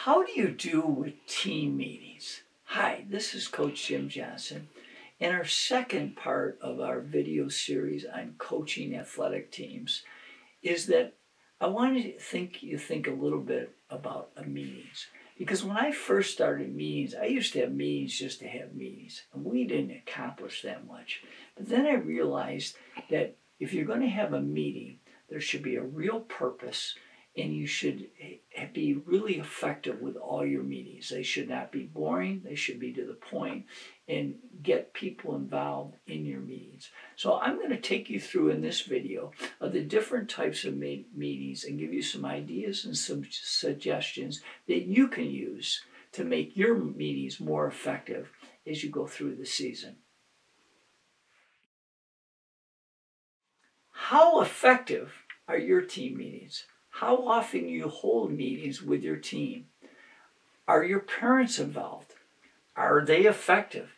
How do you do with team meetings? Hi, this is Coach Jim Johnson. In our second part of our video series on coaching athletic teams is that I wanted you to think a little bit about meetings. Because when I first started meetings, I used to have meetings just to have meetings, and we didn't accomplish that much. But then I realized that if you're going to have a meeting, there should be a real purpose, and you should be really effective with all your meetings. They should not be boring. They should be to the point and get people involved in your meetings. So I'm going to take you through in this video of the different types of meetings and give you some ideas and some suggestions that you can use to make your meetings more effective as you go through the season. How effective are your team meetings? How often do you hold meetings with your team? Are your parents involved? Are they effective?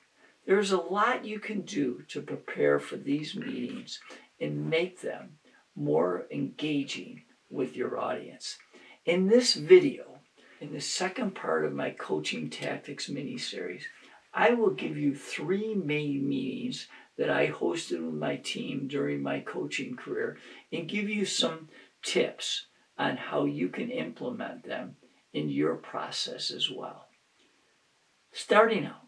There's a lot you can do to prepare for these meetings and make them more engaging with your audience. In this video, in the second part of my Coaching Tactics mini-series, I will give you 3 main meetings that I hosted with my team during my coaching career and give you some tips on how you can implement them in your process as well. Starting out,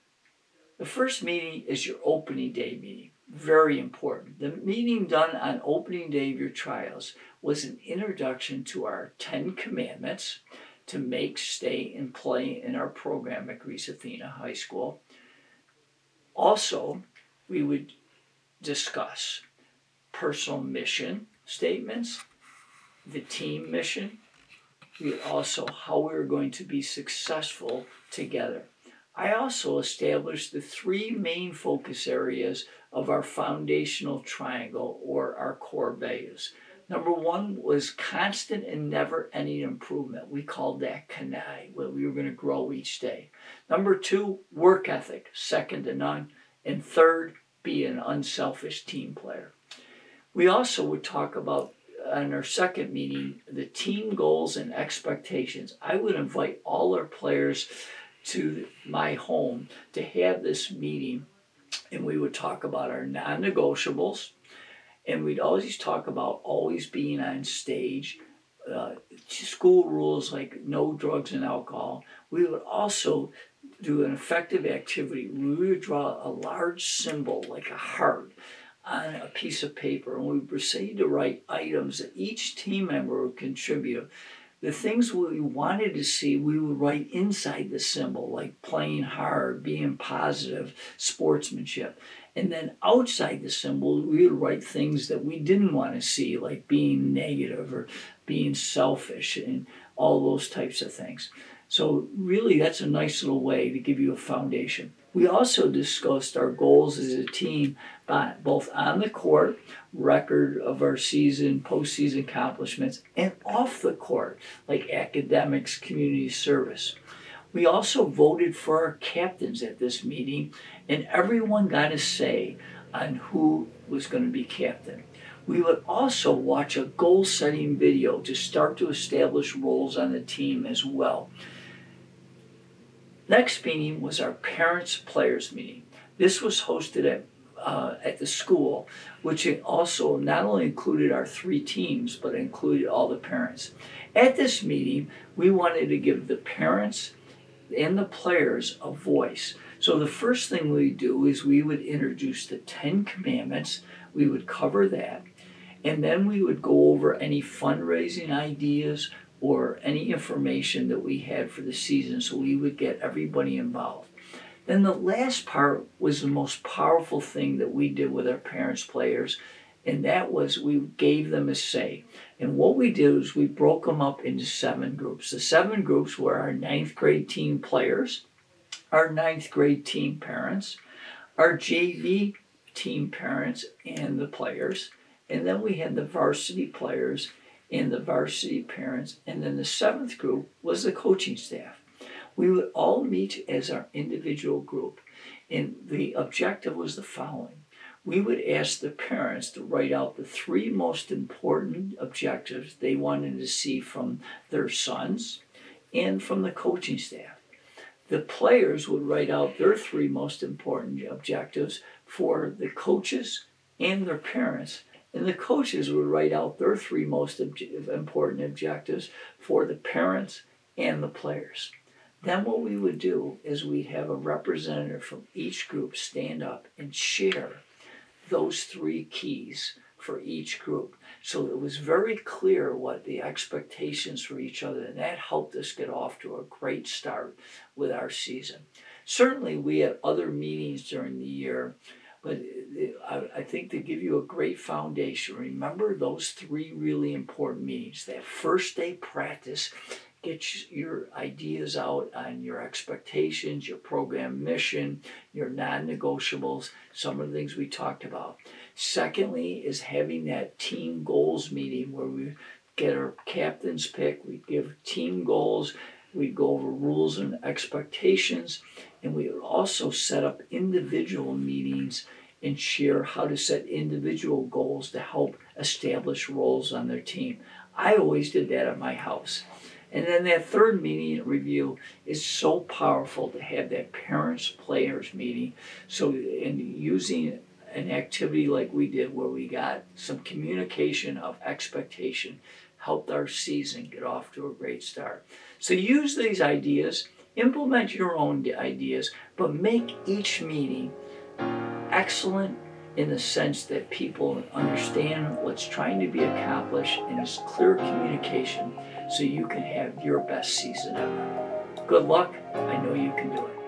the first meeting is your opening day meeting. Very important. The meeting done on opening day of your trials was an introduction to our 10 commandments to make, stay, and play in our program at Greece Athena High School. Also, we would discuss personal mission statements, the team mission, also how we're going to be successful together. I also established the 3 main focus areas of our foundational triangle or our core values. Number 1 was constant and never-ending improvement. We called that KANAI, where we were going to grow each day. Number 2, work ethic, second to none. And third, be an unselfish team player. We also would talk about, on our second meeting, the team goals and expectations. I would invite all our players to my home to have this meeting, and we would talk about our non-negotiables, and we'd always talk about always being on stage, school rules like no drugs and alcohol. We would also do an effective activity. We would draw a large symbol like a heart on a piece of paper, and we would proceed to write items that each team member would contribute. The things we wanted to see, we would write inside the symbol, like playing hard, being positive, sportsmanship. And then outside the symbol, we would write things that we didn't want to see, like being negative or being selfish and all those types of things. So really, that's a nice little way to give you a foundation. We also discussed our goals as a team, both on the court, record of our season, postseason accomplishments, and off the court, like academics, community service. We also voted for our captains at this meeting, and everyone got a say on who was going to be captain. We would also watch a goal-setting video to start to establish roles on the team as well. Next meeting was our parents-players meeting. This was hosted at the school, which also not only included our 3 teams, but included all the parents. At this meeting, we wanted to give the parents and the players a voice. So the first thing we do is we would introduce the 10 commandments. We would cover that. And then we would go over any fundraising ideas or any information that we had for the season, so we would get everybody involved. Then the last part was the most powerful thing that we did with our parents' players, and that was we gave them a say. And what we did was we broke them up into 7 groups. The 7 groups were our 9th grade team players, our 9th grade team parents, our JV team parents and the players, and then we had the varsity players and the varsity parents, and then the 7th group was the coaching staff. We would all meet as our individual group, and the objective was the following. We would ask the parents to write out the 3 most important objectives they wanted to see from their sons and from the coaching staff. The players would write out their 3 most important objectives for the coaches and their parents, and the coaches would write out their 3 most important objectives for the parents and the players. Then what we would do is we'd have a representative from each group stand up and share those 3 keys for each group. So it was very clear what the expectations for each other, and that helped us get off to a great start with our season. Certainly we had other meetings during the year, but I think to give you a great foundation, remember those 3 really important meetings. That first day practice, get your ideas out on your expectations, your program mission, your non-negotiables, some of the things we talked about. Secondly is having that team goals meeting where we get our captain's pick, we give team goals, we go over rules and expectations, and we also set up individual meetings and share how to set individual goals to help establish roles on their team. I always did that at my house. And then that third meeting review is so powerful to have that parents-players meeting. So in using an activity like we did where we got some communication of expectation, helped our season get off to a great start. So use these ideas, implement your own ideas, but make each meeting excellent in the sense that people understand what's trying to be accomplished and is clear communication so you can have your best season ever. Good luck. I know you can do it.